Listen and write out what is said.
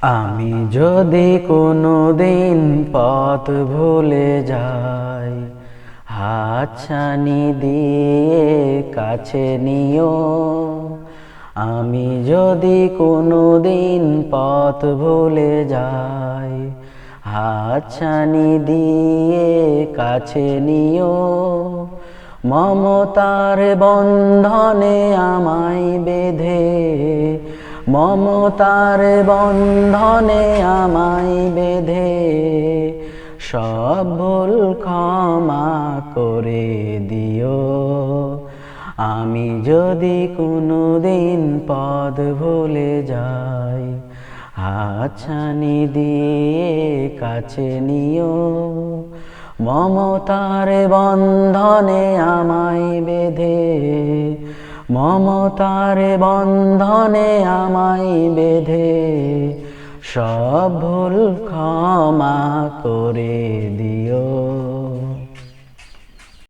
আমি যদি কোনো দিন পথ ভুলে যাই, হাতছানি দিয়ে কাছে নিও। আমি যদি কোনো দিন পথ ভুলে যাই, হাতছানি দিয়ে কাছে নিও। মমতার বন্ধনে আমায় বেঁধে, মমতার বন্ধনে আমায় বেঁধে, সব ভুল ক্ষমা করে দিও। আমি যদি কোনো দিন পথ ভুলে যাই, হাতছানি দিয়ে কাছে নিও। মমতার বন্ধনে আমায় বেঁধে, মমতার বন্ধনে আমায় বেঁধে, সব ভুল ক্ষমা করে দিও।